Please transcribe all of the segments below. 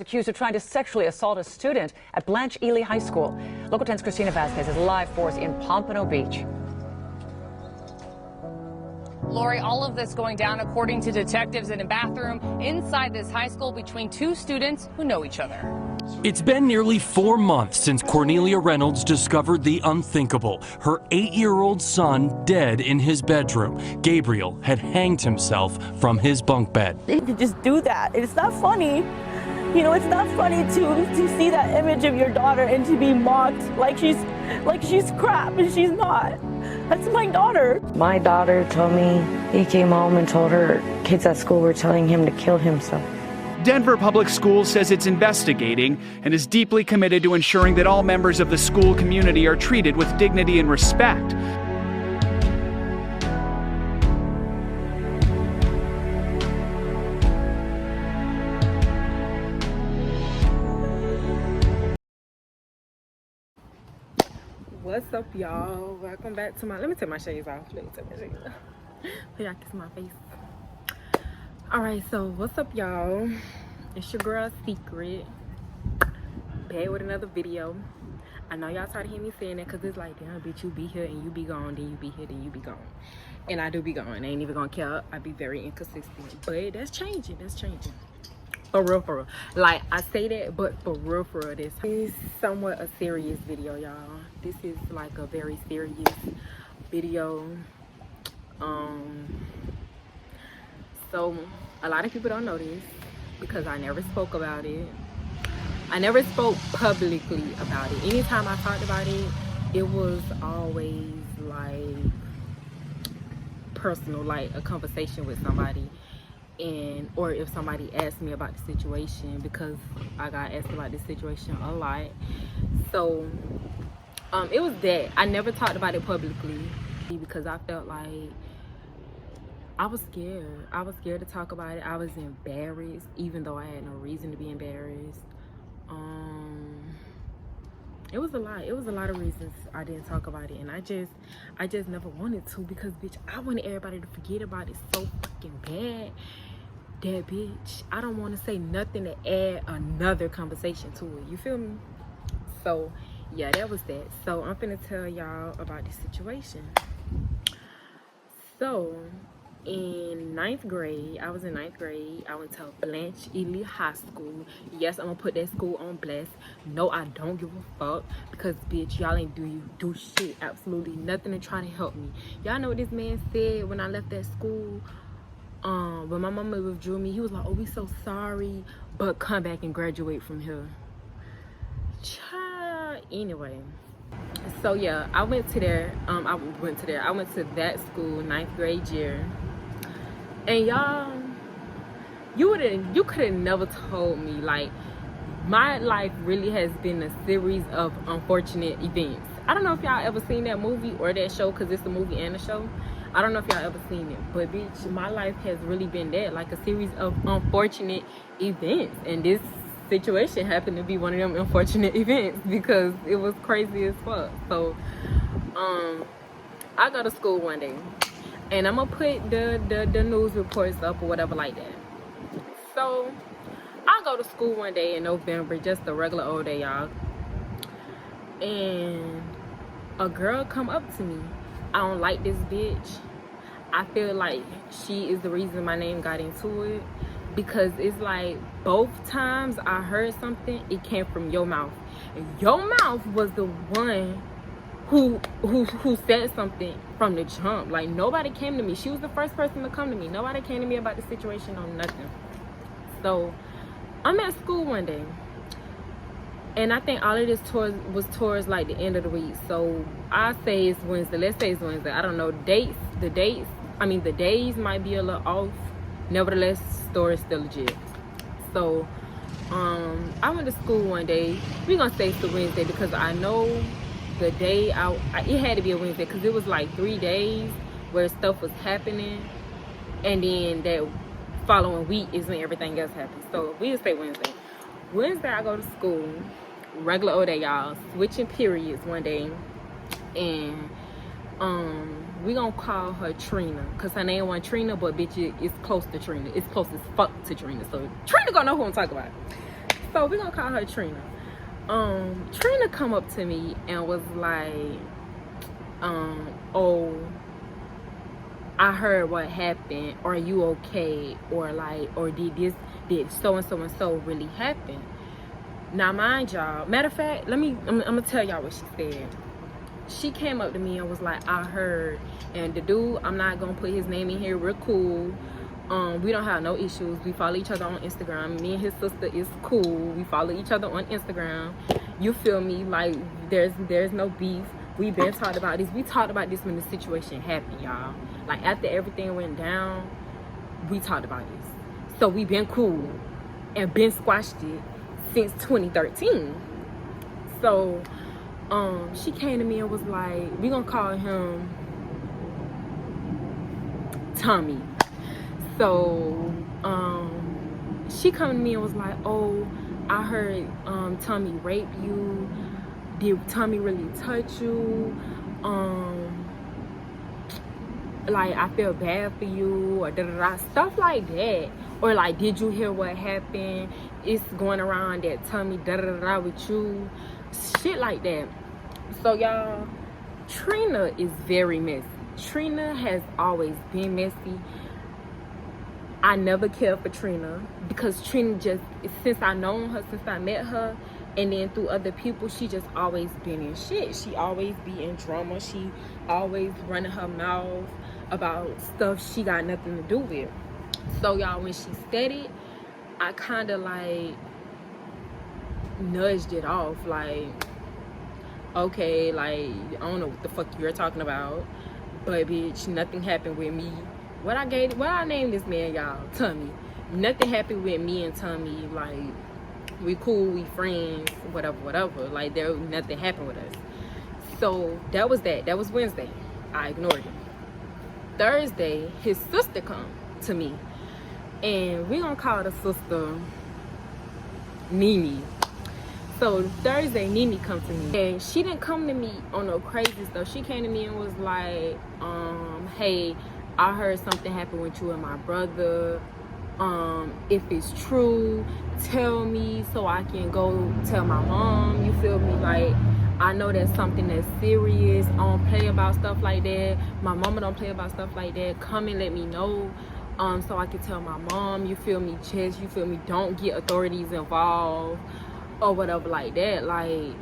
Accused of trying to sexually assault a student at Blanche Ely High School. Local 10's Christina Vasquez is live for us in Pompano Beach. Lori, all of this going down, according to detectives, in a bathroom inside this high school between two students who know each other. It's been nearly 4 months since Cornelia Reynolds discovered the unthinkable. Her 8-year-old son dead in his bedroom. Gabriel had hanged himself from his bunk bed. They could just do that. It's not funny. You know, it's not funny to see that image of your daughter and to be mocked like she's crap, and she's not. That's my daughter. My daughter told me he came home and told her kids at school were telling him to kill himself. Denver Public Schools says it's investigating and is deeply committed to ensuring that all members of the school community are treated with dignity and respect. What's up, y'all? Welcome back to my, let me take my shades off. Let me take my shades off so y'all can see my face. All right, so what's up, y'all? It's your girl Secret, back with another video. I know y'all tired of hearing me saying that because it's like, damn, bitch, you be here and you be gone, then you be here, then you be gone. And I do be gone. I ain't even gonna care. I be very inconsistent, but that's changing. That's changing. For real, for real. Like, I say that, but for real, this is somewhat a serious video, y'all. This is like a very serious video. So a lot of people don't know this because I never spoke about it. I never spoke publicly about it. Anytime I talked about it, it was always like personal, like a conversation with somebody. And or if somebody asked me about the situation, because I got asked about this situation a lot. So it was that I never talked about it publicly because I felt like I was scared. I was scared to talk about it. I was embarrassed, even though I had no reason to be embarrassed. It was a lot. It was a lot of reasons I didn't talk about it, and I just never wanted to, because bitch, I wanted everybody to forget about it so fucking bad that bitch, I don't want to say nothing to add another conversation to it. You feel me? So yeah, that was that. So I'm finna tell y'all about this situation. So in 9th grade, I was in 9th grade. I went to Blanche Ely High School. Yes, I'm gonna put that school on blast. No, I don't give a fuck, because bitch, y'all ain't do shit, absolutely nothing to try to help me. Y'all know what this man said when I left that school? When my mama withdrew me, he was like, oh, we so sorry, but come back and graduate from here. Child. Anyway, so yeah, I went to that school 9th grade year. And y'all, you could have never told me, like, my life really has been a series of unfortunate events. I don't know if y'all ever seen that movie or that show, because it's a movie and a show. I don't know if y'all ever seen it, but bitch, my life has really been that, like a series of unfortunate events. And this situation happened to be one of them unfortunate events because it was crazy as fuck. So I go to school one day, and I'm gonna put the news reports up or whatever like that. So I go to school one day in November, just a regular old day, y'all, and a girl come up to me. I don't like this bitch. I feel like she is the reason my name got into it, because it's like both times I heard something, it came from your mouth. And your mouth was the one who said something from the jump. Like, nobody came to me. She was the first person to come to me. Nobody came to me about the situation or nothing. So I'm at school one day, and I think all of this was towards like the end of the week. So I say it's Wednesday. Let's say it's Wednesday. I don't know the days might be a little off. Nevertheless, story is still legit. So I went to school one day. We're gonna say it's the Wednesday because I know the day it had to be a Wednesday, because it was like 3 days where stuff was happening, and then that following week is when everything else happened. So we just say Wednesday. Wednesday I go to school, regular old day, y'all, switching periods one day, and we gonna call her Trina, because her name wasn't Trina, but bitch, it's close to Trina. It's close as fuck to Trina, so Trina gonna know who I'm talking about. So we're gonna call her Trina. Trina come up to me and was like, oh, I heard what happened. Are you okay? Or like, or did so and so and so really happen? Now, mind y'all, matter of fact, I'm gonna tell y'all what she said. She came up to me and was like, I heard, and the dude, I'm not gonna put his name in here, we're cool. We don't have no issues. We follow each other on Instagram. Me and his sister is cool. We follow each other on Instagram. You feel me? Like, there's no beef. We been talked about this. We talked about this when the situation happened, y'all. Like, after everything went down, we talked about this. So we been cool and been squashed it since 2013. So she came to me and was like, we gonna call him Tommy. So she come to me and was like, oh, I heard Tommy raped you. Did Tommy really touch you? Like, I feel bad for you, or da-da-da, stuff like that. Or like, did you hear what happened? It's going around that Tommy da-da-da with you. Shit like that. So y'all, Trina is very messy. Trina has always been messy. I never cared for Trina because Trina just, since I known her, since I met her, and then through other people, she just always been in shit. She always be in drama. She always running her mouth about stuff she got nothing to do with. So y'all, when she said it, I kind of like nudged it off, like, okay, like, I don't know what the fuck you're talking about, but bitch, nothing happened with me. What I named this man, y'all, Tommy. Nothing happened with me and Tommy. Like, we cool, we friends, whatever. Like, nothing happened with us. So that was that. That was Wednesday. I ignored it. Thursday, his sister come to me, and we gonna call the sister Nene. So Thursday, Nene come to me, and she didn't come to me on no crazy stuff. She came to me and was like, hey, I heard something happened with you and my brother. If it's true, tell me so I can go tell my mom. You feel me? Like, I know that's something that's serious. I don't play about stuff like that. My mama don't play about stuff like that. Come and let me know, so I can tell my mom. You feel me? Just, you feel me? Don't get authorities involved or whatever like that. Like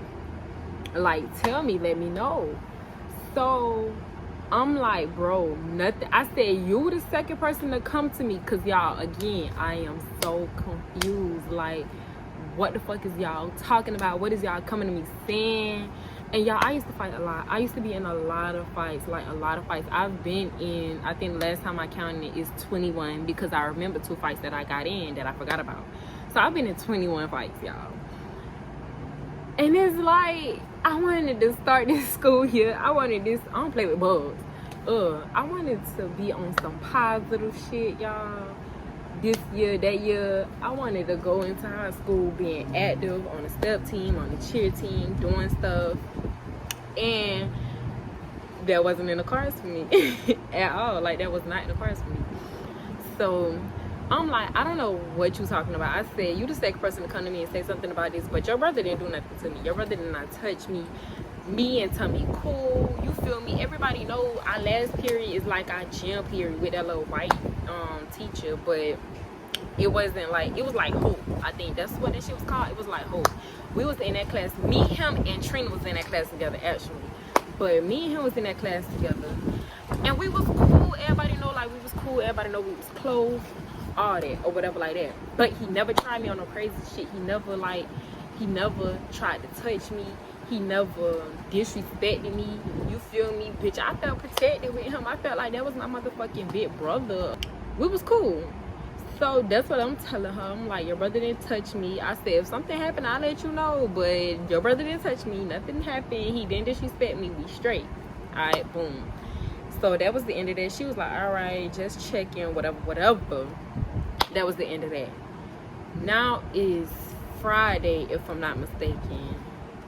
tell me, let me know. So I'm like, bro, nothing. I said, you the second person to come to me, because y'all, again, I am so confused. Like, what the fuck is y'all talking about? What is y'all coming to me saying? And y'all, I used to fight a lot. I used to be in a lot of fights, like a lot of fights. I've been in, I think last time I counted it is 21, because I remember 2 fights that I got in that I forgot about. So I've been in 21 fights, y'all. And it's like, I wanted to start this school year. I don't play with bugs. I wanted to be on some positive shit, y'all. This year, that year, I wanted to go into high school being active on the step team, on the cheer team, doing stuff. And that wasn't in the cards for me at all. Like, that was not in the cards for me. So I'm like, I don't know what you're talking about. I said, you the second person to come to me and say something about this, but your brother didn't do nothing to me. Your brother did not touch me. Me and Tommy cool. You feel me? Everybody know our last period is like our gym period with that little white teacher, but it wasn't like, it was like Hope. I think that's what that shit was called. It was like Hope. We was in that class. Me, him, and Trina was in that class together, actually. But me and him was in that class together. And we was cool. Everybody know, like, we was cool. Everybody know we was close. All that or whatever like that. But he never tried me on no crazy shit. He never tried to touch me. He never disrespected me. You feel me? Bitch, I felt protected with him. I felt like that was my motherfucking big brother. We was cool. So that's what I'm telling her. I'm like, your brother didn't touch me. I said, if something happened, I'll let you know. But your brother didn't touch me. Nothing happened. He didn't disrespect me. We straight. Alright, boom. So that was the end of that. She was like, alright, just checking, whatever. That was the end of that. Now is Friday, if I'm not mistaken.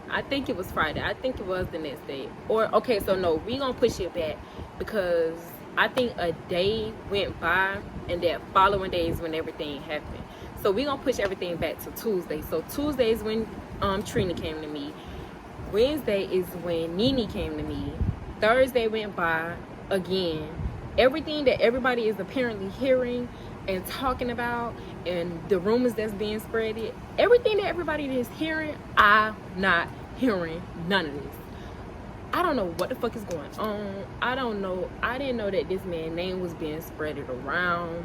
I think it was Friday. I think it was the next day. Or, okay, so no, we gonna push it back, because I think a day went by and that following day is when everything happened. So we gonna push everything back to Tuesday. So Tuesday is when Trina came to me. Wednesday is when Nene came to me. Thursday went by again. Everything that everybody is apparently hearing and talking about, and the rumors that's being spreaded, everything that everybody is hearing, I'm not hearing none of this. I don't know what the fuck is going on. I don't know. I didn't know that this man's name was being spreaded around.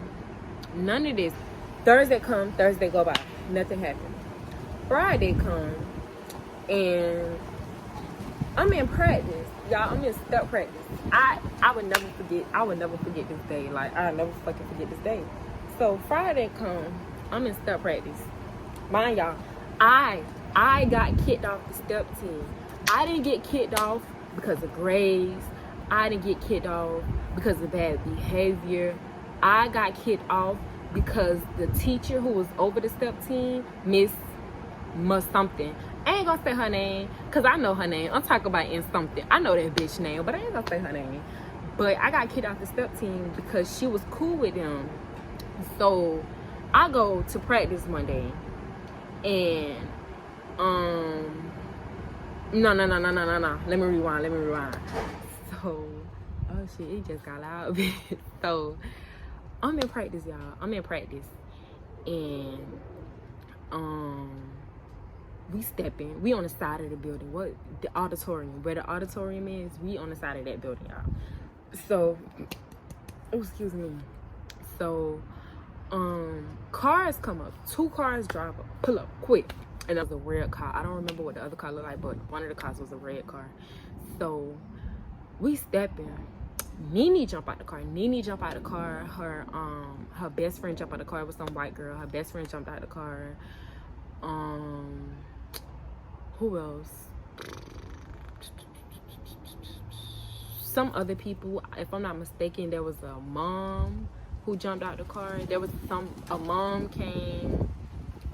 None of this. Thursday come, Thursday go by. Nothing happened. Friday come, and I'm in practice. Y'all, I'm in step practice. I would never forget this day. Like, I'll never fucking forget this day. So Friday come, I'm in step practice. Mind y'all, I got kicked off the step team. I didn't get kicked off because of grades. I didn't get kicked off because of bad behavior. I got kicked off because the teacher who was over the step team, Miss something. I ain't gonna say her name, cause I know her name. I'm talking about in something. I know that bitch name, but I ain't gonna say her name. But I got kicked off the step team because she was cool with them. So I go to practice one day, and no. Let me rewind. So, oh shit, it just got loud. So I'm in practice, y'all. And we stepping. We on the side of the building. What, the auditorium? Where the auditorium is, we on the side of that building, y'all. So, oh, excuse me. So, cars come up. 2 cars drive up. Pull up quick. And that was a red car. I don't remember what the other car looked like, but one of the cars was a red car. So we stepping. Nene jump out the car. Her best friend jumped out the car. It was some white girl. Her best friend jumped out the car. Who else? Some other people. If I'm not mistaken, there was a mom who jumped out the car. A mom came.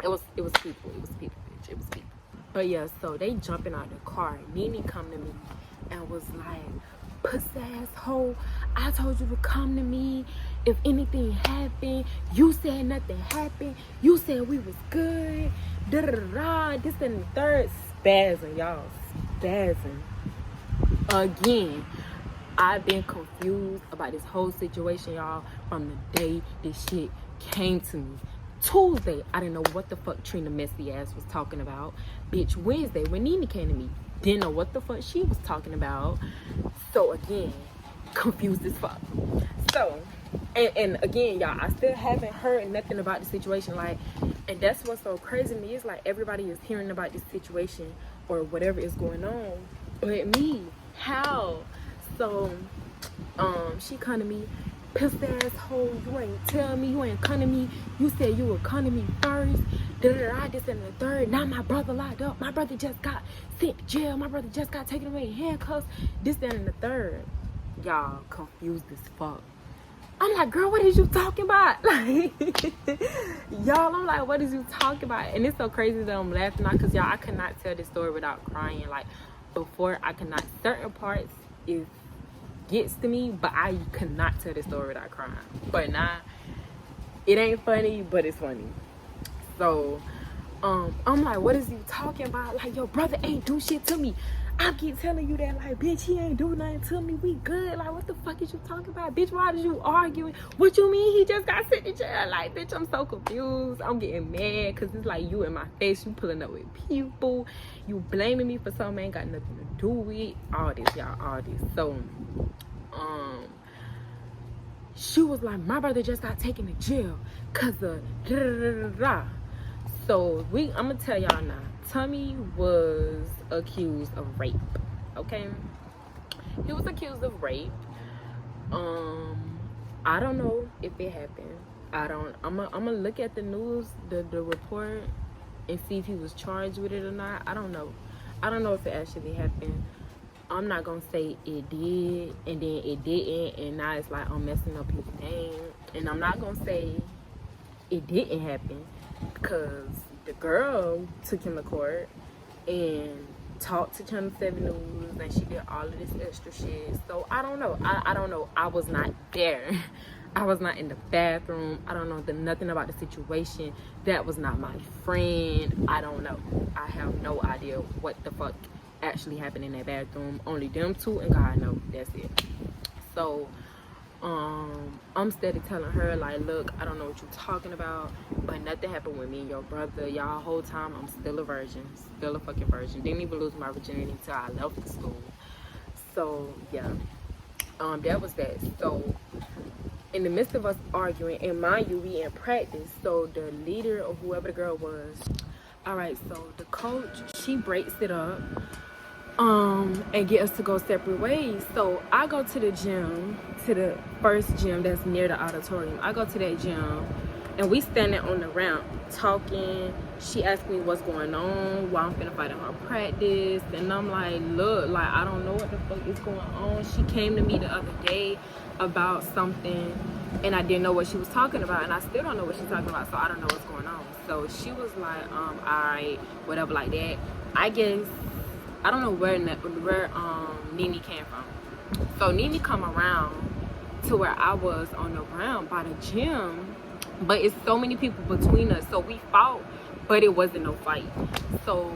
It was people, bitch. It was people. But yeah, so they jumping out the car. Nene come to me and was like, pussy asshole, I told you to come to me if anything happened. You said nothing happened. You said we was good. Da-da-da-da. This and the third. Spazzing, y'all. Spazzing. Again, I've been confused about this whole situation, y'all, from the day this shit came to me. Tuesday, I didn't know what the fuck Trina messy ass was talking about. Bitch, Wednesday, when Nene came to me, didn't know what the fuck she was talking about. So again, confused as fuck. So, and again, y'all, I still haven't heard nothing about the situation. Like, and that's what's so crazy to me. It's like everybody is hearing about this situation or whatever is going on, but me, how? So, she come to me, pissed asshole, you ain't tell me, you ain't come to me, you said you would come to me first, da-da-da, this and the third, now my brother locked up, my brother just got sent to jail, my brother just got taken away in handcuffs, this, that, and the third. Y'all confused as fuck. I'm like, girl, what is you talking about? Like, y'all, I'm like, what is you talking about? And it's so crazy that I'm laughing now, because y'all, I cannot tell this story without crying. Like, before, I cannot, certain parts is gets to me, but I cannot tell this story without crying. But nah, it ain't funny, but it's funny. So I'm like, what is you talking about? Like, your brother ain't do shit to me. I keep telling you that, like, bitch, he ain't do nothing to me, we good. Like, what the fuck is you talking about? Bitch, why did you arguing? What you mean he just got sent to jail? Like, bitch, I'm so confused. I'm getting mad because it's like you in my face, you pulling up with people, you blaming me for something I ain't got nothing to do with. All this, y'all, all this. So she was like, my brother just got taken to jail because of da da da da da. So I'm gonna tell y'all now, Tommy was accused of rape. Okay, he was accused of rape. I don't know if it happened. I'm gonna look at the news, the report, and see if he was charged with it or not. I don't know if it actually happened. I'm not gonna say it did and then it didn't, and now it's like I'm messing up his name. And I'm not gonna say it didn't happen, because the girl took him to court and talked to Channel 7 News, and she did all of this extra shit. So I don't know. I don't know. I was not there. I was not in the bathroom. I don't know nothing about the situation. That was not my friend. I don't know. I have no idea what the fuck actually happened in that bathroom. Only them two and God knows. That's it. So I'm steady telling her, like, look, I don't know what you're talking about, but nothing happened with me and your brother. Y'all, whole time I'm still a virgin, still a fucking virgin. Didn't even lose my virginity until I left the school. So yeah, that was that. So in the midst of us arguing, and mind you, we in practice, so the leader or whoever the girl was, all right, so the coach, she breaks it up and get us to go separate ways. So I go to the gym, to the first gym that's near the auditorium. I go to that gym and we standing on the ramp talking. She asked me what's going on, why I'm finna fight in her practice, and I'm like, look, like, I don't know what the fuck is going on. She came to me the other day about something and I didn't know what she was talking about, and I still don't know what she's talking about, so I don't know what's going on. So she was like, alright, whatever, like that. I guess I don't know where Nene came from. So Nene come around to where I was on the ground by the gym, but it's so many people between us. So we fought, but it wasn't no fight. So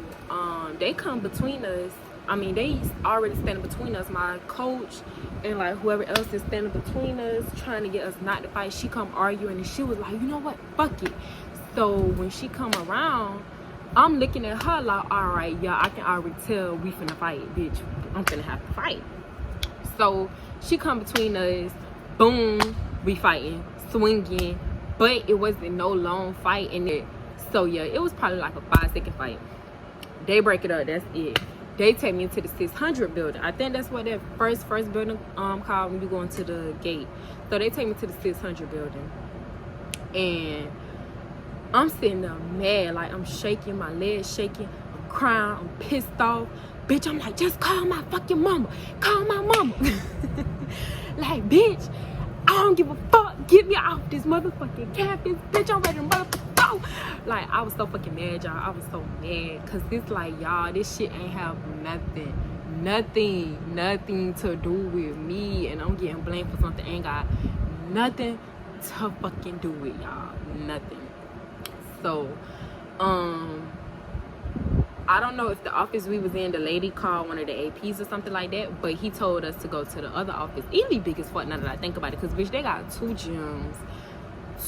they come between us. I mean, they already standing between us. My coach and like whoever else is standing between us, trying to get us not to fight. She come arguing, and she was like, you know what? Fuck it. So when she come around, I'm looking at her like, all right, yeah, I can already tell we finna fight, bitch. I'm finna have to fight. So she come between us, boom, we fighting, swinging, but it wasn't no long fight in it. So yeah, it was probably like a 5-second fight. They break it up, that's it. They take me to the 600 building. I think that's what that first building called when you go into the gate. So they take me to the 600 building, and I'm sitting there mad, like I'm shaking, my legs shaking, I'm crying, I'm pissed off. Bitch, I'm like, just call my fucking mama. Call my mama. Like, bitch, I don't give a fuck. Get me off this motherfucking campus. Bitch, I'm ready to motherfucking go. Like, I was so fucking mad, y'all. I was so mad. Cause this like, y'all, this shit ain't have nothing to do with me. And I'm getting blamed for something ain't got nothing to fucking do with, y'all. Nothing. So, I don't know if the office we was in, the lady called one of the APs or something like that, but he told us to go to the other office. Ely big as fuck now that I think about it, because bitch, they got 2 gyms,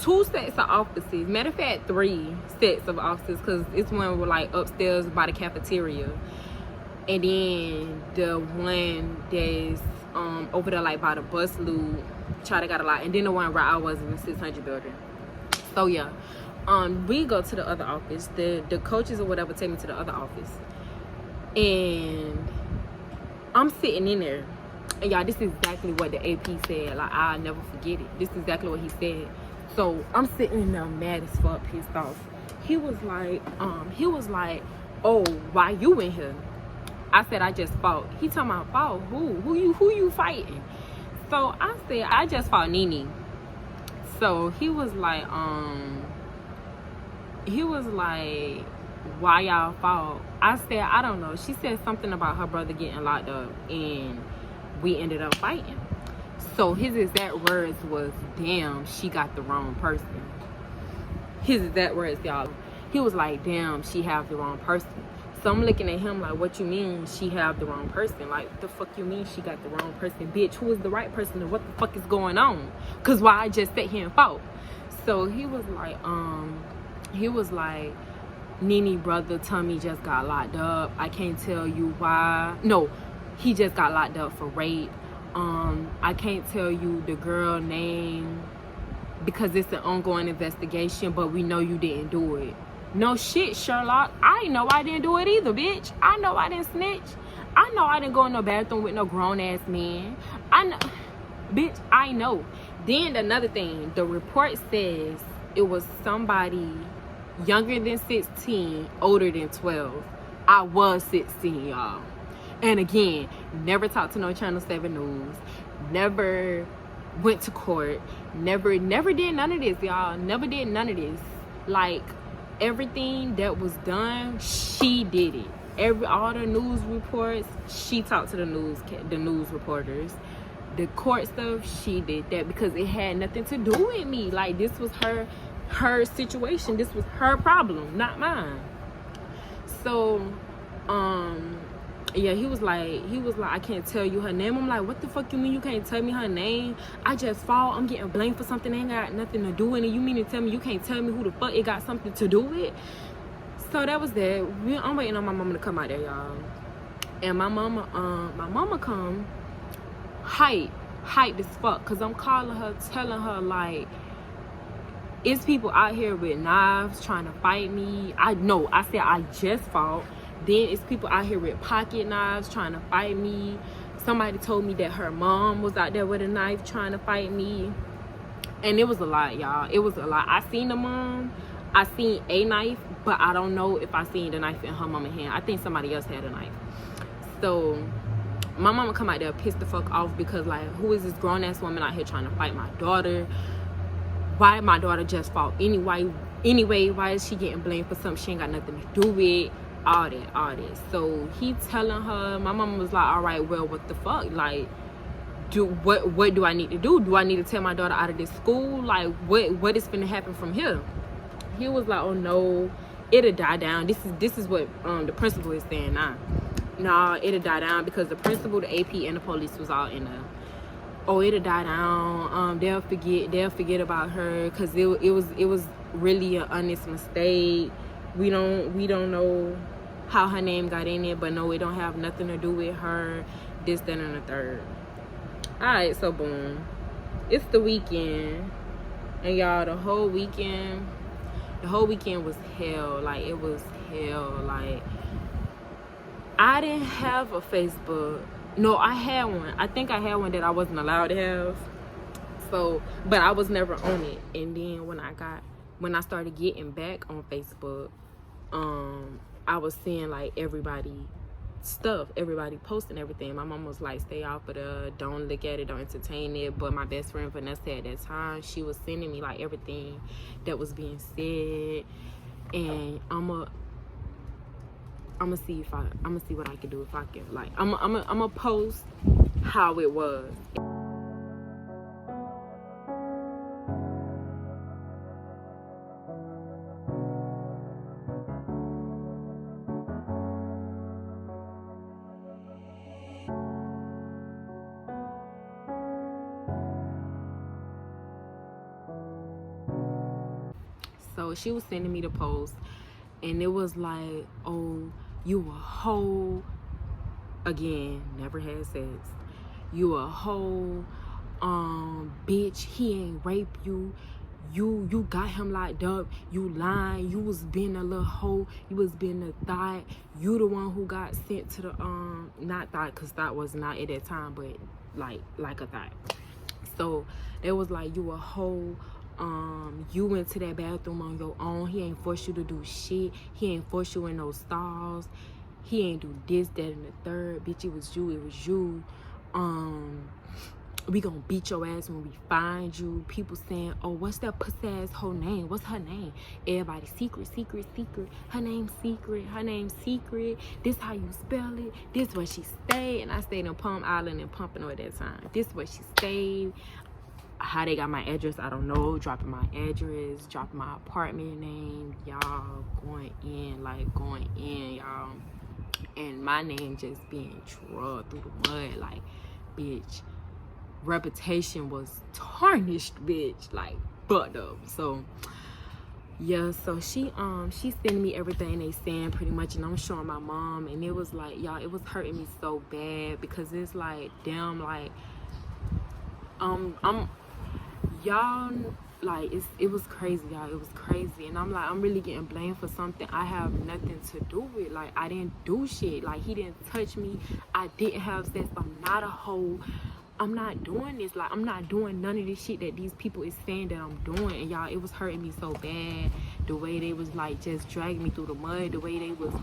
2 sets of offices. Matter of fact, 3 sets of offices, because it's one with like upstairs by the cafeteria, and then the one that's over there like by the bus loop. Try to got a lot, and then the one where I was in the 600 building. So yeah. We go to the other office. The coaches or whatever take me to the other office, and I'm sitting in there, and y'all, this is exactly what the AP said. Like, I'll never forget it. This is exactly what he said. So I'm sitting in there mad as fuck, pissed off. He was like, oh, why you in here? I said, I just fought. He talking about fought? Who you fighting? So I said, I just fought Nene. So he was like, why y'all fought? I said, I don't know. She said something about her brother getting locked up, and we ended up fighting. So his exact words was, damn, she got the wrong person. His exact words, y'all. He was like, damn, she have the wrong person. So I'm looking at him like, what you mean she have the wrong person? Like, the fuck you mean she got the wrong person? Bitch, who is the right person, and what the fuck is going on? Cause why I just sat here and fought? So he was like, Nene brother Tommy just got locked up. I can't tell you why. No, he just got locked up for rape. I can't tell you the girl name because it's an ongoing investigation, but we know you didn't do it. No shit, Sherlock. I know I didn't do it either, bitch. I know I didn't snitch. I know I didn't go in no bathroom with no grown-ass man. I know. Bitch, I know. Then another thing, the report says it was somebody younger than 16, older than 12. I was 16, y'all. And again, never talked to no Channel 7 News. Never went to court. Never did none of this, y'all. Never did none of this. Like, everything that was done, she did it. All the news reports, she talked to the news reporters. The court stuff, she did that because it had nothing to do with me. Like, this was her situation. This was her problem, not mine. So, yeah, he was like, I can't tell you her name. I'm like, what the fuck you mean you can't tell me her name? I just fall. I'm getting blamed for something that ain't got nothing to do with it. You mean to tell me you can't tell me who the fuck it got something to do with? So that was that. I'm waiting on my mama to come out there, y'all. And my mama come hype as fuck, cause I'm calling her, telling her like, it's people out here with knives trying to fight me. I said I just fought. Then it's people out here with pocket knives trying to fight me. Somebody told me that her mom was out there with a knife trying to fight me. And it was a lot, y'all. It was a lot. I seen the mom. I seen a knife, but I don't know if I seen the knife in her mama's hand. I think somebody else had a knife. So my mama come out there pissed the fuck off because, like, who is this grown-ass woman out here trying to fight my daughter? Why my daughter just fought anyway? Why is she getting blamed for something she ain't got nothing to do with? All that. So he telling her, my mama was like, all right, well, what the fuck? Like, what do I need to do? Do I need to tell my daughter out of this school? Like, what is finna happen from here? He was like, oh no, it'll die down. This is what the principal is saying now. Nah, it'll die down because the principal, the AP, and the police was all in there. Oh, it'll die down. They'll forget about her because it was really an honest mistake. We don't know how her name got in it, but no, it don't have nothing to do with her. This, that, and the third. All right, so boom, it's the weekend, and y'all, the whole weekend was hell. Like, it was hell. Like, I didn't have a Facebook. No, I had one. I think I had one that I wasn't allowed to have. So, but I was never on it. And then when I started getting back on Facebook, I was seeing like everybody posting everything. My mom was like, stay off of it, don't look at it, don't entertain it. But my best friend Vanessa at that time, she was sending me like everything that was being said. And I'ma see what I can do if I can. Like, I'ma post how it was. So she was sending me the post, and it was like, oh, you a hoe. Again, never had sex. You a hoe. Bitch, he ain't rape you. You got him locked up. You lying. You was being a little hoe. You was being a thought. You the one who got sent to the not thought, because thought was not at that time, but like a thought. So it was like, you a hoe. You went to that bathroom on your own. He ain't forced you to do shit. He ain't forced you in those stalls. He ain't do this, that, and the third. Bitch, it was you. We gonna beat your ass when we find you. People saying, oh, what's that pussy ass hoe name? What's her name? Everybody, secret. Her name's Secret. This how you spell it. This where she stayed. And I stayed in Palm Island and Pompano at that time. This where she stayed. How they got my address, I don't know. Dropping my address, dropping my apartment name. Y'all going in, y'all. And my name just being drugged through the mud. Like, bitch, reputation was tarnished, bitch. Like, fucked up. So yeah, so she sending me everything they saying pretty much, and I'm showing my mom, and it was like, y'all, it was hurting me so bad, because it's like, damn, like, y'all, like, it was crazy, y'all. It was crazy. And I'm like, I'm really getting blamed for something I have nothing to do with. Like, I didn't do shit. Like, he didn't touch me. I didn't have sex. I'm not a hoe. I'm not doing this. Like, I'm not doing none of this shit that these people is saying that I'm doing. And y'all, it was hurting me so bad. The way they was like just dragging me through the mud. The way they was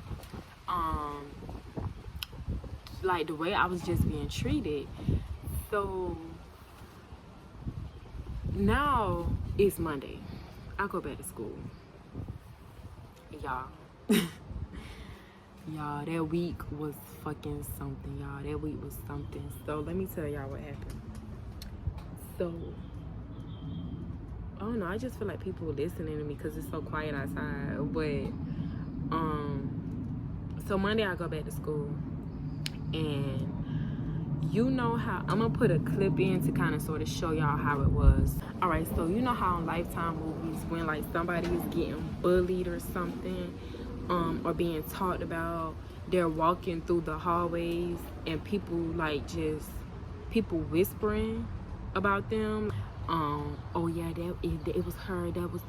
like the way I was just being treated. So now it's Monday. I go back to school. Y'all. Y'all, that week was fucking something, y'all. That week was something. So let me tell y'all what happened. So I don't know, I just feel like people listening to me because it's so quiet outside. But so Monday I go back to school, and you know how I'm gonna put a clip in to kind of sort of show y'all how it was. All right, so you know how in Lifetime movies when like somebody is getting bullied or something, or being talked about, they're walking through the hallways and people like just people whispering about them. Oh yeah, it was her, that was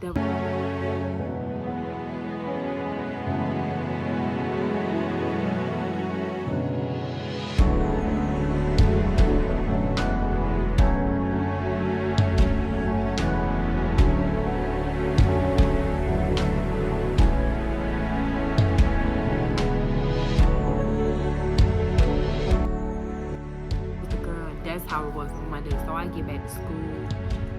how it was on Monday. So I get back to school,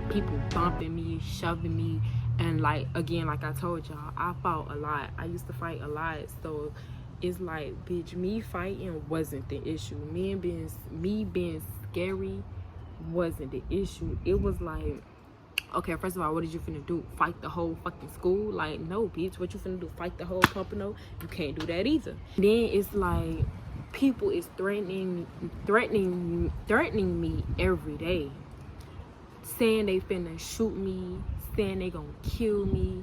people bumping me, shoving me, and like again, like I told y'all, I fought a lot. I used to fight a lot, so it's like, bitch, me fighting wasn't the issue. Me being scary wasn't the issue. It was like, okay, first of all, what did you finna do? Fight the whole fucking school? Like, no, bitch, what you finna do? Fight the whole company? You can't do that either. Then it's like, people is threatening me every day, saying they finna shoot me, saying they gonna kill me,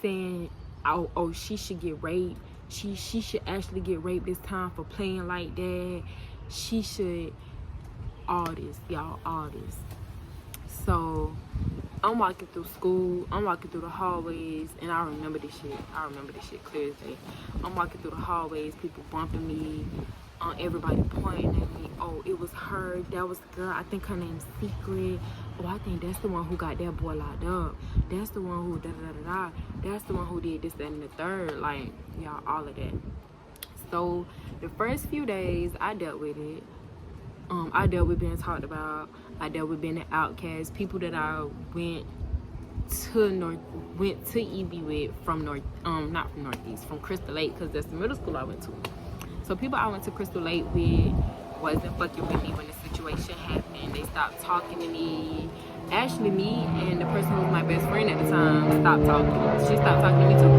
saying oh she should get raped, she should actually get raped this time for playing like that, she should, all this, y'all, all this. So I'm walking through school, I'm walking through the hallways, and I remember this shit clear as day. I'm walking through the hallways, people bumping me, everybody pointing at me. Oh, it was her, that was the girl, I think her name's Secret. Oh, I think that's the one who got that boy locked up. That's the one who da-da-da-da-da. That's the one who did this, that, and the third. Like, y'all, all of that. So the first few days, I dealt with it. I dealt with being talked about. I dealt with being an outcast. People that I went to EB with from not from Northeast, from Crystal Lake, because that's the middle school I went to. So people I went to Crystal Lake with wasn't fucking with me when the situation happened. They stopped talking to me. Actually, me and the person who was my best friend at the time stopped talking. She stopped talking to me too.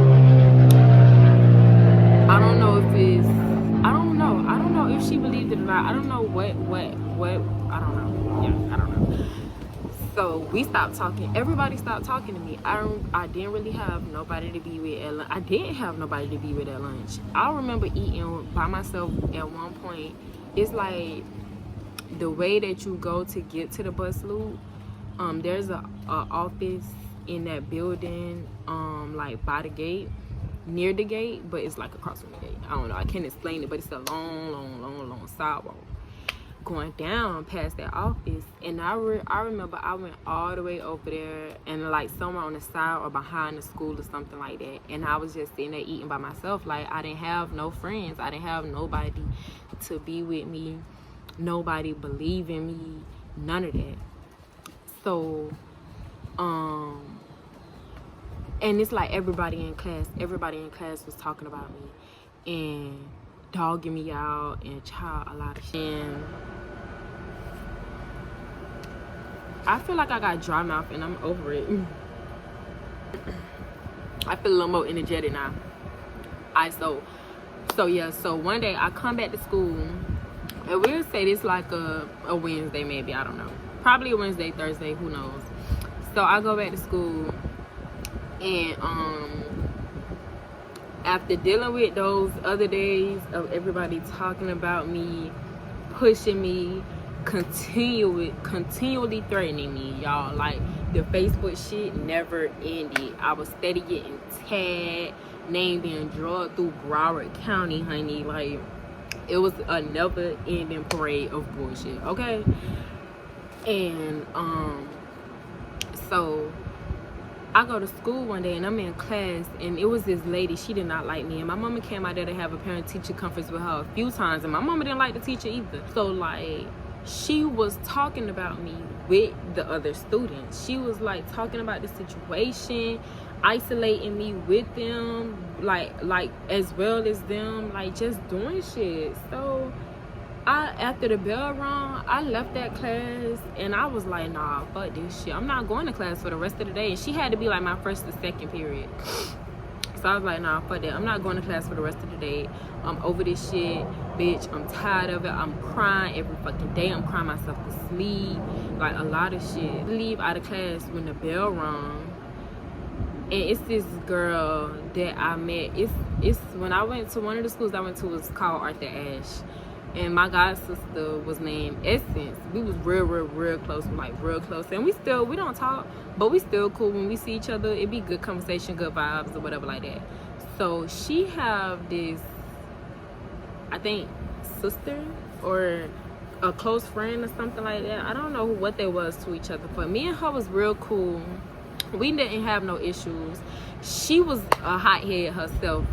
I don't know if it's, I don't know if she believed it or not. I don't know what, I don't know. Yeah, I don't know. So we stopped talking. Everybody stopped talking to me. I didn't really have nobody to be with at lunch. I didn't have nobody to be with at lunch. I remember eating by myself at one point. It's like the way that you go to get to the bus loop. There's a office in that building, like by the gate, near the gate, but it's like across from the gate. I don't know. I can't explain it, but it's a long sidewalk going down past that office. And I remember I went all the way over there and like somewhere on the side or behind the school or something like that, and I was just sitting there eating by myself. Like, I didn't have no friends, I didn't have nobody to be with me, nobody believe in me, none of that. So and it's like everybody in class was talking about me and dogging me out and a lot of shit. And I feel like I got dry mouth and I'm over it. I feel a little more energetic now. So one day I come back to school, and we'll say this like a Wednesday maybe, I don't know. Probably a Wednesday, Thursday, who knows. So I go back to school, and after dealing with those other days of everybody talking about me, pushing me, continually threatening me, y'all, like the Facebook shit never ended. I was steady getting tagged, name being dragged through Broward County, honey. Like, it was a never ending parade of bullshit, okay? And so I go to school one day and I'm in class, and it was this lady. She did not like me, and my mama came out there to have a parent-teacher conference with her a few times, and my mama didn't like the teacher either. So like, she was talking about me with the other students. She was like talking about the situation, isolating me with them, like as well as them, like just doing shit. So after the bell rung, I left that class and I was like, nah, fuck this shit. I'm not going to class for the rest of the day. And she had to be like my first or second period. So I was like, nah, fuck that. I'm not going to class for the rest of the day. I'm over this shit, bitch. I'm tired of it. I'm crying every fucking day. I'm crying myself to sleep. Like, a lot of shit. Leave out of class when the bell rung. And it's this girl that I met. It's when I went to one of the schools I went to was called Arthur Ashe. And my god sister was named Essence. We was real close, like real close. And we don't talk, but we still cool when we see each other. It be good conversation, good vibes, or whatever like that. So she have this, I think, sister or a close friend or something like that. I don't know what they was to each other, but me and her was real cool. We didn't have no issues. She was a hothead herself.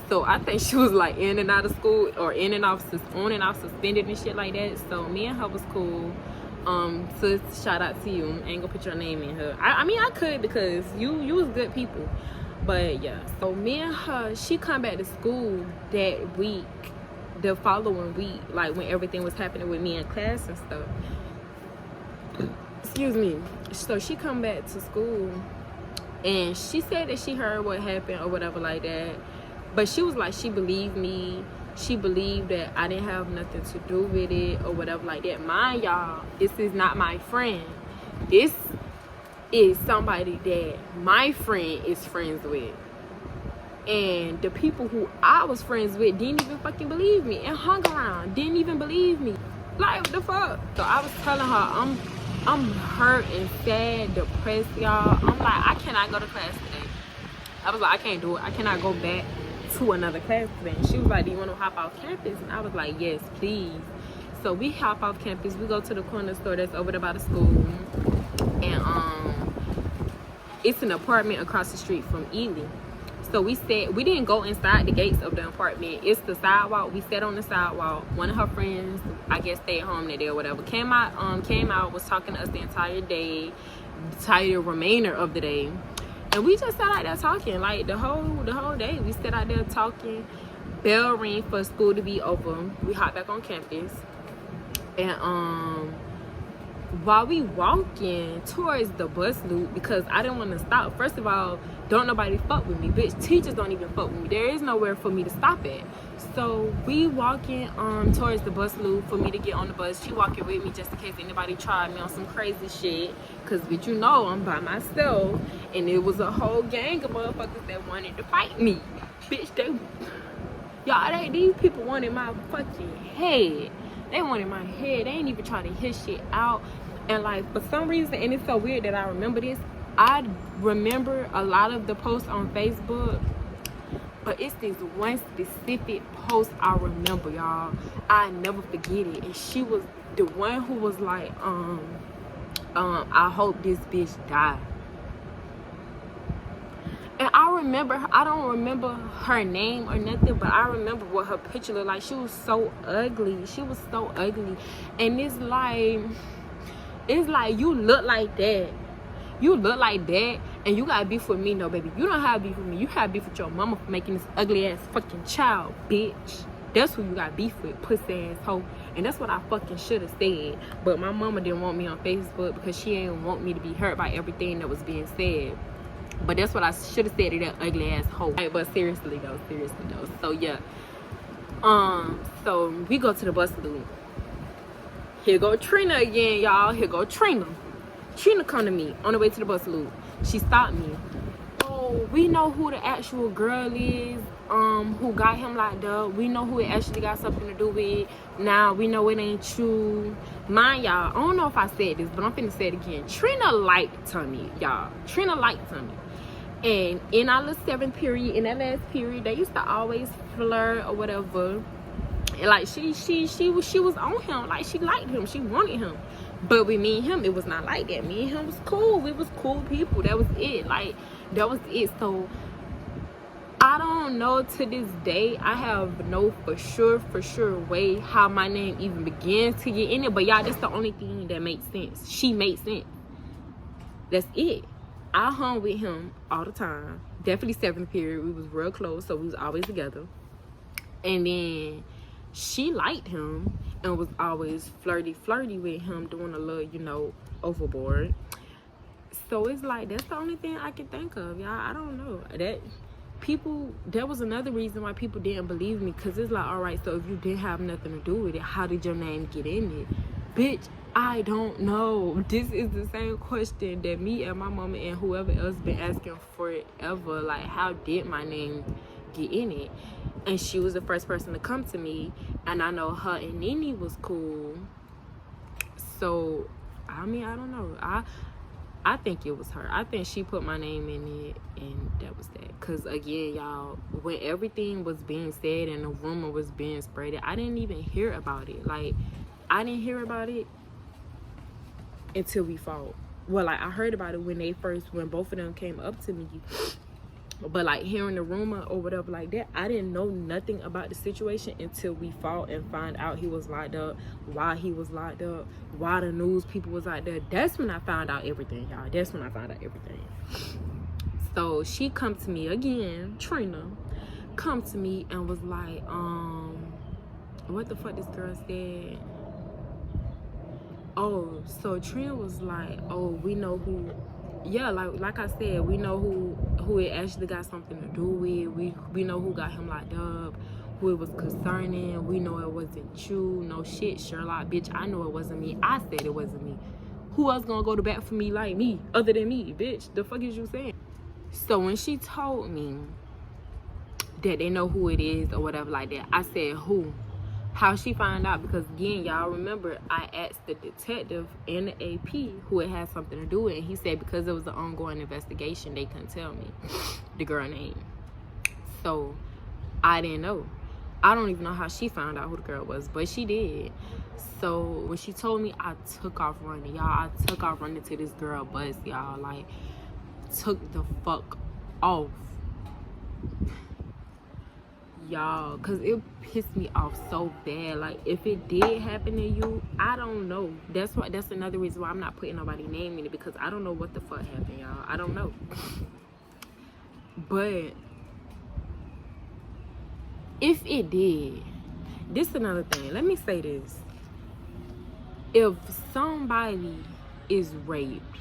So I think she was like in and out of school or on and off suspended and shit like that. So me and her was cool. So shout out to you. I ain't gonna put your name in her. I mean I could because you was good people. But yeah. So me and her, she come back to school that week, the following week, like when everything was happening with me in class and stuff. Excuse me. So she come back to school and she said that she heard what happened or whatever like that. But she was like, she believed me. She believed that I didn't have nothing to do with it or whatever like that. Mind y'all, this is not my friend. This is somebody that my friend is friends with. And the people who I was friends with didn't even fucking believe me and hung around. Didn't even believe me. Like, what the fuck? So I was telling her, I'm hurt and sad, depressed, y'all. I'm like, I cannot go to class today. I was like, I can't do it. I cannot go back to another class today. And she was like, do you want to hop off campus? And I was like, yes, please. So we hop off campus. We go to the corner store that's over there by the school. And it's an apartment across the street from Ely. So we didn't go inside the gates of the apartment. It's the sidewalk. We sat on the sidewalk. One of her friends, I guess, stayed home that day or whatever, came out, was talking to us the entire remainder of the day. And we just sat out there talking, like the whole day. We sat out there talking. Bell rang for school to be over. We hopped back on campus. And while we walking towards the bus loop, because I didn't want to stop. First of all, don't nobody fuck with me. Bitch, teachers don't even fuck with me. There is nowhere for me to stop at. So we walking towards the bus loop for me to get on the bus. She walking with me just in case anybody tried me on some crazy shit. Cause bitch, you know I'm by myself. And it was a whole gang of motherfuckers that wanted to fight me. Bitch, these people wanted my fucking head. They wanted my head. They ain't even trying to hit shit out. And like, for some reason, and it's so weird that I remember this, I remember a lot of the posts on Facebook, but it's this one specific post I remember, y'all. I never forget it. And she was the one who was like, I hope this bitch die. And I remember, I don't remember her name or nothing, but I remember what her picture looked like. She was so ugly. She was so ugly. And it's like you look like that. You look like that, and you got beef with me. No, baby, you don't have beef with me. You have beef with your mama for making this ugly ass fucking child, bitch. That's who you got beef with, pussy ass hoe. And that's what I fucking should have said. But my mama didn't want me on Facebook because she didn't want me to be hurt by everything that was being said. But that's what I should have said to that ugly ass hoe. Right, but seriously though. So yeah. So we go to the bus loop. Here go Trina again, y'all. Here go Trina. Trina come to me on the way to the bus loop. She stopped me. Oh, we know who the actual girl is, who got him locked up. We know who it actually got something to do with. Now we know it ain't true. Mind y'all, I don't know if I said this, but I'm finna say it again. Trina liked Tommy, y'all. Trina liked Tommy. And in our little 7th period, in that last period, they used to always flirt or whatever. And like she was on him. Like she liked him. She wanted him. But with me and him, it was not like that. Me and him was cool. We was cool people. That was it. Like, that was it. So I don't know to this day. I have no for sure way how my name even began to get in it. But y'all, that's the only thing that makes sense. She made sense. That's it. I hung with him all the time. Definitely 7th period. We was real close, so we was always together. And then she liked him and was always flirty with him, doing a little, you know, overboard. So it's like, that's the only thing I can think of, y'all. I don't know. That was another reason why people didn't believe me, because it's like, all right, so if you didn't have nothing to do with it, how did your name get in it? Bitch, I don't know. This is the same question that me and my mama and whoever else been asking forever. Like, how did my name get in it? And she was the first person to come to me, and I know her and Nene was cool. So I mean, I don't know. I think it was her. I think she put my name in it, and that was that. Because, again, y'all, when everything was being said and the rumor was being spread, I didn't even hear about it. Like, I didn't hear about it until we fought. Well, like, I heard about it when both of them came up to me. But, like, hearing the rumor or whatever like that, I didn't know nothing about the situation until we fought and find out he was locked up, why he was locked up, why the news people was out there. That's when I found out everything, y'all. That's when I found out everything. So she come to me again, Trina, come to me and was like, what the fuck this girl said? Oh, so Trina was like, oh, we know who. Yeah, like I said, we know who it actually got something to do with. We know who got him locked up, who it was concerning. We know it wasn't you. No shit, Sherlock, bitch. I know it wasn't me. I said it wasn't me. Who else gonna go to bat for me like me, other than me, bitch? The fuck is you saying? So when she told me that they know who it is or whatever like that, I said, who? How she found out? Because again, y'all remember, I asked the detective and the AP who it had something to do with it, and he said because it was an ongoing investigation, they couldn't tell me the girl name. So I didn't know. I don't even know how she found out who the girl was, but she did. So when she told me, I took off running, y'all. I took off running to this girl bus, y'all. Like, took the fuck off, y'all, because it pissed me off so bad. Like, if it did happen to you, I don't know. That's another reason why I'm not putting nobody's name in it, because I don't know what the fuck happened, y'all. I don't know. But if it did, this is another thing. Let me say this. If somebody is raped,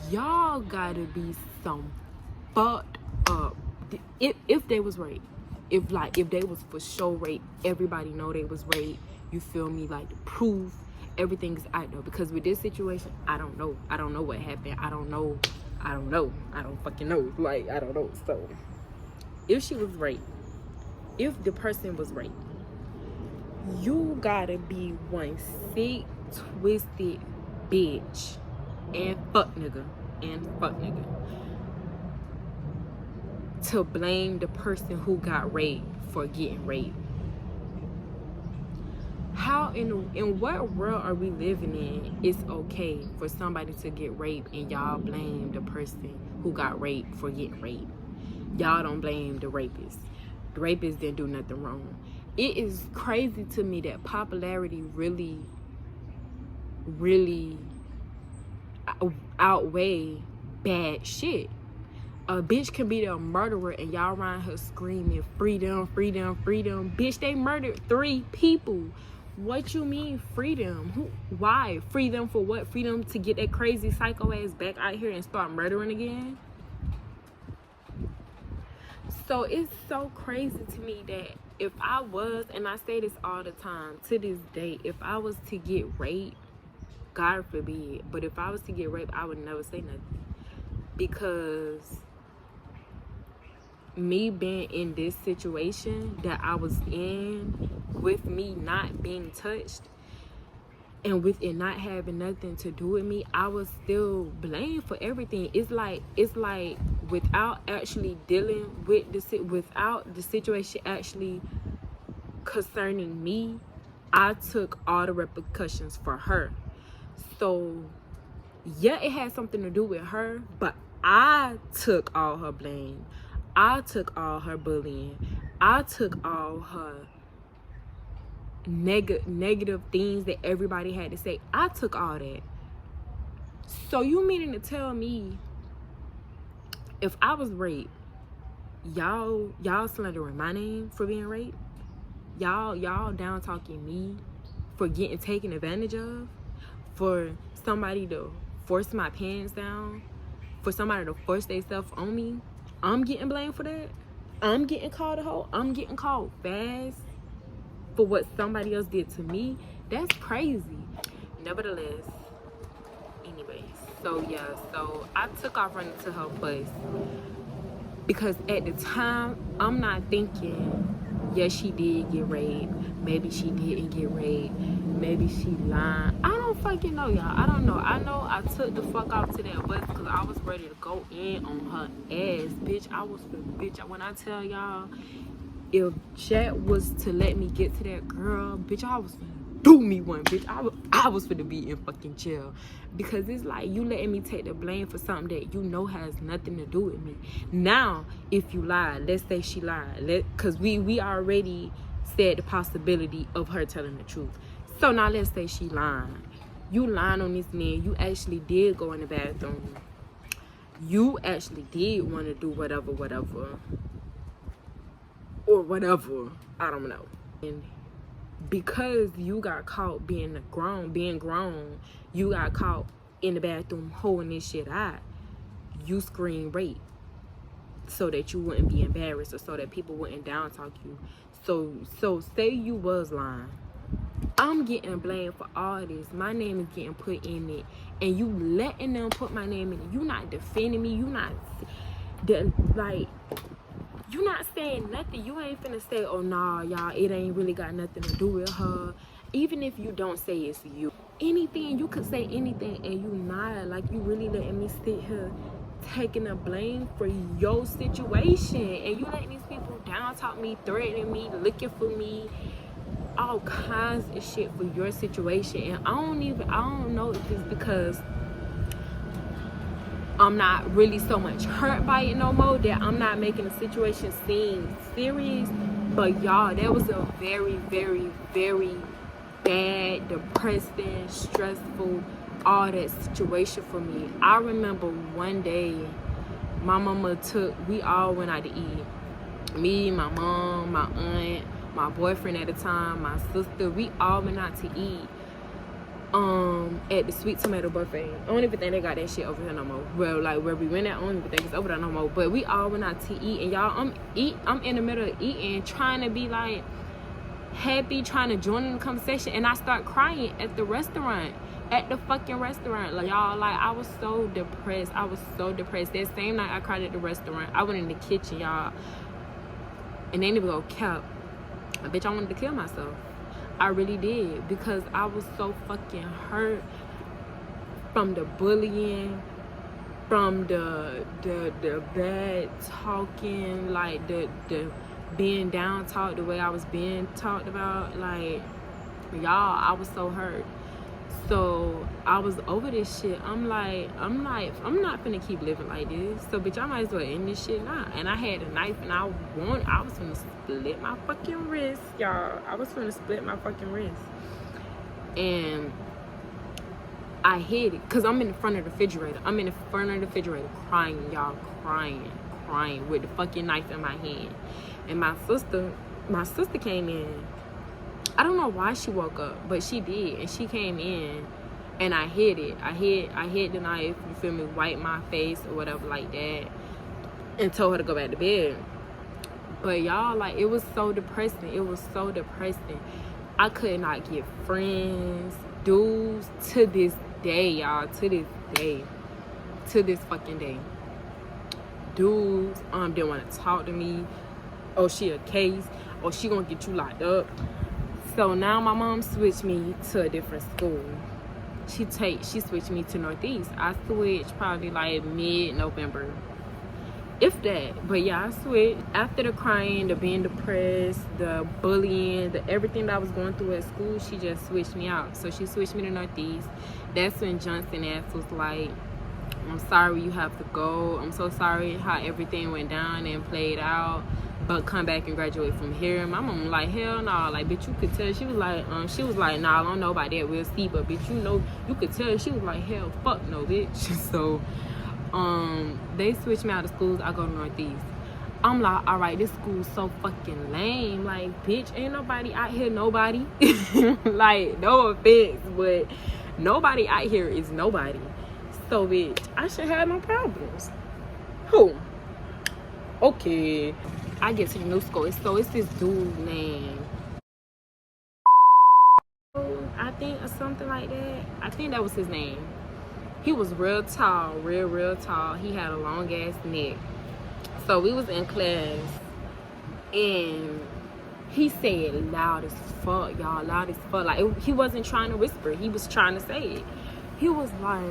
y'all gotta be some fucked up. If they was raped, if they was for sure raped, everybody know they was raped, you feel me? Like, the proof, everything's out there. Because with this situation, I don't know what happened. I don't fucking know. Like, I don't know. So if she was raped, if the person was raped, you gotta be one sick, twisted bitch and fuck nigga to blame the person who got raped for getting raped. How in what world are we living in? It's okay for somebody to get raped and y'all blame the person who got raped for getting raped. Y'all don't blame the rapist. The rapist didn't do nothing wrong. It is crazy to me that popularity really outweigh bad shit. A bitch can be the murderer and y'all around her screaming freedom, freedom, freedom. Bitch, they murdered 3 people. What you mean freedom? Why? Freedom for what? Freedom to get that crazy psycho ass back out here and start murdering again? So it's so crazy to me that if I was, and I say this all the time, to this day, if I was to get raped, God forbid, but if I was to get raped, I would never say nothing. Because me being in this situation that I was in, with me not being touched and with it not having nothing to do with me, I was still blamed for everything. It's like without actually dealing with without the situation actually concerning me, I took all the repercussions for her. So yeah, it had something to do with her, but I took all her blame. I took all her bullying. I took all her negative things that everybody had to say. I took all that. So you meaning to tell me if I was raped, y'all slandering my name for being raped. Y'all down talking me for getting taken advantage of, for somebody to force my pants down, for somebody to force themselves on me. I'm getting blamed for that. I'm getting called a hoe. I'm getting called fast for what somebody else did to me. That's crazy. Nevertheless, anyways, so I took off running to her bus because at the time I'm not thinking, yes, she did get raped, maybe she didn't get raped, maybe she lied. I don't fucking know, y'all. I don't know. I know I took the fuck off to that bus because I was ready to go in on her ass, bitch. When I tell y'all, if Chat was to let me get to that girl, bitch, I was finna do me one, bitch. I was finna be in fucking jail. Because it's like, you letting me take the blame for something that you know has nothing to do with me. Now, if you lied, let's say she lied. Because we already said the possibility of her telling the truth. So now let's say she lied. You lying on this man. You actually did go in the bathroom. You actually did want to do whatever. Or whatever. I don't know. And because you got caught being grown, you got caught in the bathroom holding this shit out, you scream rape so that you wouldn't be embarrassed or so that people wouldn't down talk you. So say you was lying. I'm getting blamed for all this. My name is getting put in it, and you letting them put my name in it. You not defending me. You not you not saying nothing. You ain't finna say, oh nah, y'all, it ain't really got nothing to do with her. Even if you don't say it's you. Anything, you could say anything and you not. Like, you really letting me sit here taking the blame for your situation. And you letting these people down talk me, threatening me, looking for me, all kinds of shit for your situation. And I don't know if it's because I'm not really so much hurt by it no more that I'm not making the situation seem serious. But y'all, that was a very, very, very bad, depressing, stressful, all that situation for me. I remember one day my mama we all went out to eat. Me, my mom, my aunt, my boyfriend at the time, my sister, we all went out to eat. At the Sweet Tomato Buffet. I don't even think they got that shit over here no more. Well, like where we went at, I don't even think it's over there no more. But we all went out to eat, and y'all, I'm in the middle of eating, trying to be like happy, trying to join in the conversation, and I start crying at the restaurant. At the fucking restaurant. Like, y'all, like, I was so depressed. That same night I cried at the restaurant, I went in the kitchen, y'all, and they didn't even go cap. Bitch, I wanted to kill myself. I really did, because I was so fucking hurt from the bullying, from the bad talking, like the being down talked the way I was being talked about. Like, y'all, I was so hurt. So I was over this shit. I'm not finna keep living like this. So bitch, I might as well end this shit now. And I had a knife and I was finna split my fucking wrist, y'all. I was finna split my fucking wrist. And I hid it because I'm in the front of the refrigerator. Crying, y'all, crying with the fucking knife in my hand. And my sister came in. I don't know why she woke up, but she did, and she came in, and I hid it. I hid the knife, you feel me, wiped my face or whatever like that, and told her to go back to bed. But y'all, like, it was so depressing. I could not get friends, dudes, to this day, y'all, to this fucking day. Dudes didn't want to talk to me. Oh, she a case. Oh, she gonna get you locked up. So now my mom switched me to a different school. She switched me to Northeast. I switched probably like mid-November, if that. But yeah, I switched. After the crying, the being depressed, the bullying, the everything that I was going through at school, she just switched me out. So she switched me to Northeast. That's when Johnson ass was like, I'm sorry you have to go. I'm so sorry how everything went down and played out. But come back and graduate from here. My mom was like, hell no. Like, bitch, you could tell. She was like, nah, I don't know about that. We'll see. But bitch, you could tell. She was like, hell, fuck no, bitch. So, they switched me out of schools. I go to Northeast. I'm like, all right, this school's so fucking lame. Like, bitch, ain't nobody out here, nobody. Like, no offense, but nobody out here is nobody. So, bitch, I should have no problems. Who? Okay. I get to the new school. So, it's this dude named, I think, or something like that. I think that was his name. He was real tall, real tall. He had a long ass neck. So we was in class and he said loud as fuck, y'all, loud as fuck. Like, he wasn't trying to whisper, he was trying to say it. He was like,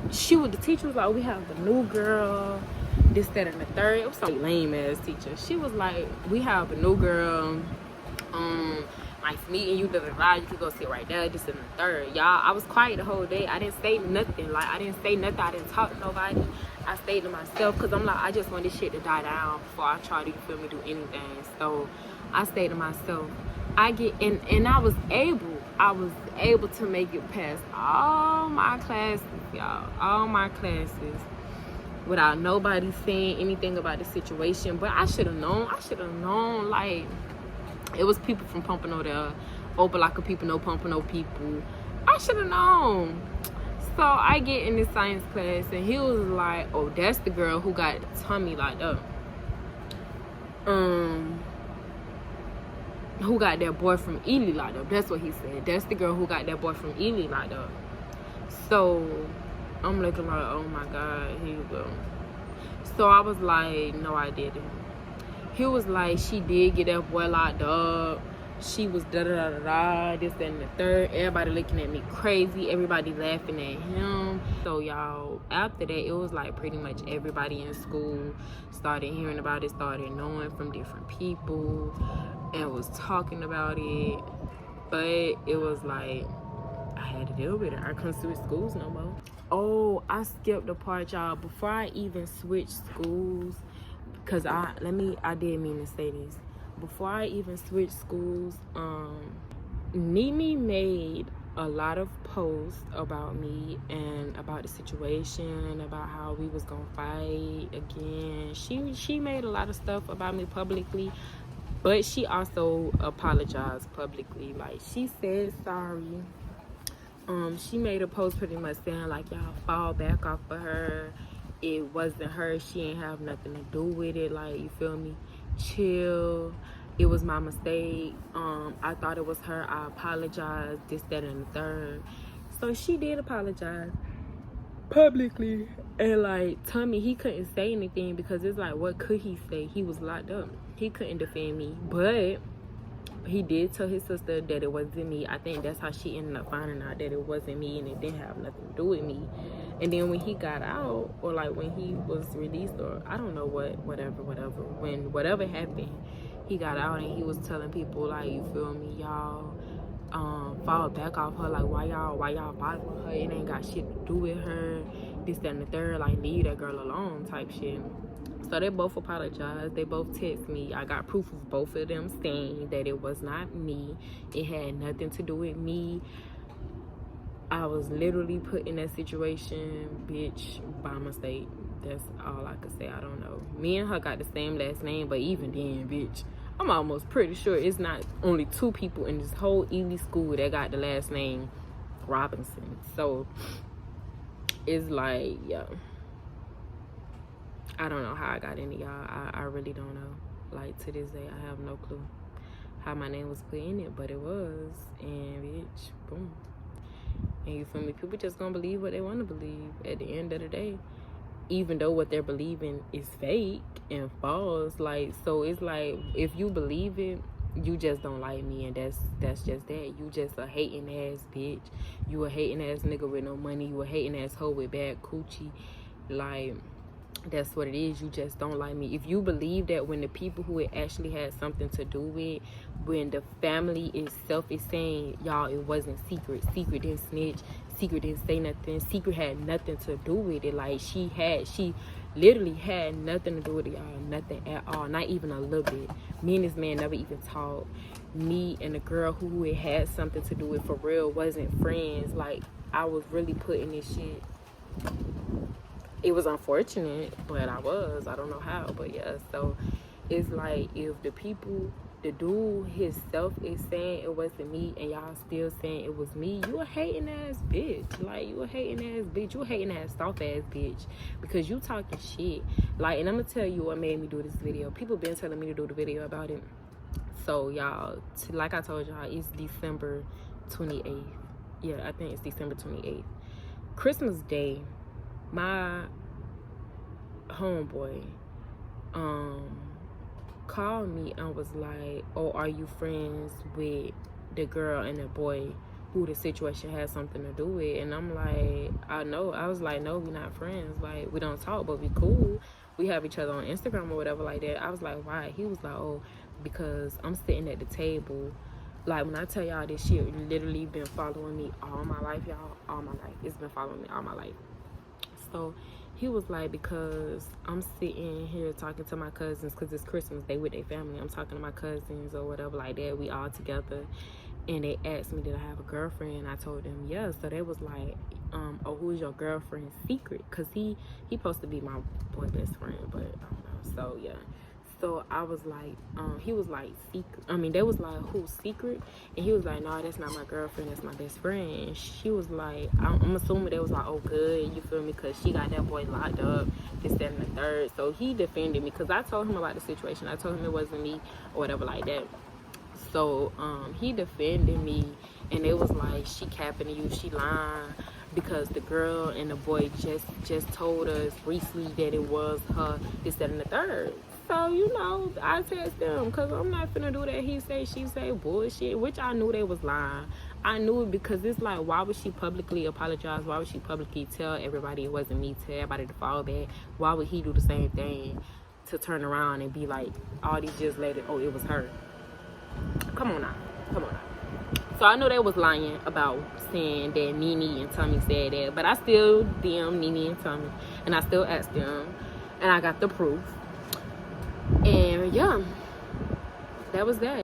the teacher was like, we have the new girl, this, that, and the third. It was some lame ass teacher. She was like, we have a new girl, nice meeting you, da da da, you could go sit right there, this and the third. Y'all, I was quiet the whole day. I didn't say nothing. Like, I didn't talk to nobody. I stayed to myself because I'm like, I just want this shit to die down before I try to, you feel me, do anything. So I stayed to myself. I was able to make it past all my classes, y'all, all my classes, without nobody saying anything about the situation. But I should have known, like, it was people from Pompano there, Opelika people, no Pompano people. I should have known. So I get in this science class and he was like, oh, that's the girl who got Tommy locked up. Who got that boy from Ely locked up. That's what he said. That's the girl who got that boy from Ely locked up. So I'm looking like, oh my God, here you go. So I was like, no, I didn't. He was like, she did get that boy locked up. She was da-da-da-da-da, this, that, and the third. Everybody looking at me crazy. Everybody laughing at him. So, y'all, after that, it was like pretty much everybody in school started hearing about it, started knowing from different people, and was talking about it. But it was like, I had to deal with it. I couldn't switch schools no more. Oh, I skipped the part, y'all. Before I even switched schools, because I did mean to say this. Before I even switched schools, Mimi made a lot of posts about me and about the situation, about how we was gonna fight again. She made a lot of stuff about me publicly, but she also apologized publicly. Like, she said sorry. She made a post pretty much saying like, y'all fall back off of her. It wasn't her. She ain't have nothing to do with it. Like, you feel me? Chill. It was my mistake. I thought it was her. I apologized. This, that, and the third. So she did apologize publicly. And like, Tommy, he couldn't say anything because it's like, what could he say? He was locked up. He couldn't defend me. But he did tell his sister that it wasn't me. I think that's how she ended up finding out that it wasn't me and it didn't have nothing to do with me. And then when he got out, or like when he was released, or I don't know whatever happened, he got out and he was telling people like, you feel me, y'all, fall back off her. Like, why y'all bothering her? It ain't got shit to do with her. This, that, and the third. Like, leave that girl alone type shit. So they both apologized. They both text me. I got proof of both of them saying that it was not me. It had nothing to do with me. I was literally put in that situation, bitch, by mistake. That's all I could say. I don't know. Me and her got the same last name, but even then, bitch, I'm almost pretty sure it's not only 2 people in this whole Ely school that got the last name Robinson. So it's like, yeah. I don't know how I got into y'all. I really don't know. Like, to this day, I have no clue how my name was put in it, but it was. And bitch, boom. And you feel me? People just gonna believe what they want to believe at the end of the day, even though what they're believing is fake and false. Like, so it's like, if you believe it, you just don't like me, and that's just that. You just a hating ass bitch. You a hating ass nigga with no money. You a hating ass hoe with bad coochie. Like, that's what it is. You just don't like me. If you believe that when the people who it actually had something to do with, when the family itself is saying, y'all, it wasn't Secret didn't snitch, Secret didn't say nothing, Secret had nothing to do with it. Like, she literally had nothing to do with it, y'all. Nothing at all. Not even a little bit. Me and this man never even talked. Me and the girl who it had something to do with for real wasn't friends. Like, I was really putting this shit it was unfortunate, but I don't know how, but yeah. So it's like, if the dude himself is saying it wasn't me and y'all still saying it was me, you a hating ass bitch. Like, you a hating ass bitch. You a hating ass soft ass bitch, because you talking shit. Like, and I'm gonna tell you what made me do this video. People been telling me to do the video about it. So y'all, like I told y'all, it's December 28th. Yeah, I think it's December 28th. Christmas Day, my homeboy called me and was like, oh, are you friends with the girl and the boy who the situation has something to do with? And I'm like, I was like, no, we not friends. Like, we don't talk, but we cool. We have each other on Instagram or whatever like that. I was like, why? He was like, oh, because I'm sitting at the table. Like, when I tell y'all, this shit literally been following me all my life, y'all. All my life. It's been following me all my life. So he was like, because I'm sitting here talking to my cousins, because it's Christmas, they with their family. I'm talking to my cousins or whatever like that. We all together. And they asked me, did I have a girlfriend? I told them, yeah. So they was like, oh, who's your girlfriend's secret? Because he supposed to be my boy best friend, but I don't know. So, yeah. So I was like, he was like, secret. I mean, they was like, who's secret? And he was like, no, that's not my girlfriend, that's my best friend. And she was like, I'm assuming they was like, oh, good, you feel me? Because she got that boy locked up, this, that, and the third. So he defended me, because I told him about the situation. I told him it wasn't me or whatever like that. So he defended me, and it was like, she capping you, she lying, because the girl and the boy just told us recently that it was her, this, that, and the third. So, you know, I text them, because I'm not finna do that he say, she say bullshit, which I knew they was lying. I knew it, because it's like, why would she publicly apologize? Why would she publicly tell everybody it wasn't me, tell everybody to fall back? Why would he do the same thing to turn around and be like, all these years later, oh, it was her? Come on now. So I know they was lying about saying that Nene and Tommy said that, but I still DM Nene and Tommy, and I still asked them, and I got the proof. And yeah, that was that.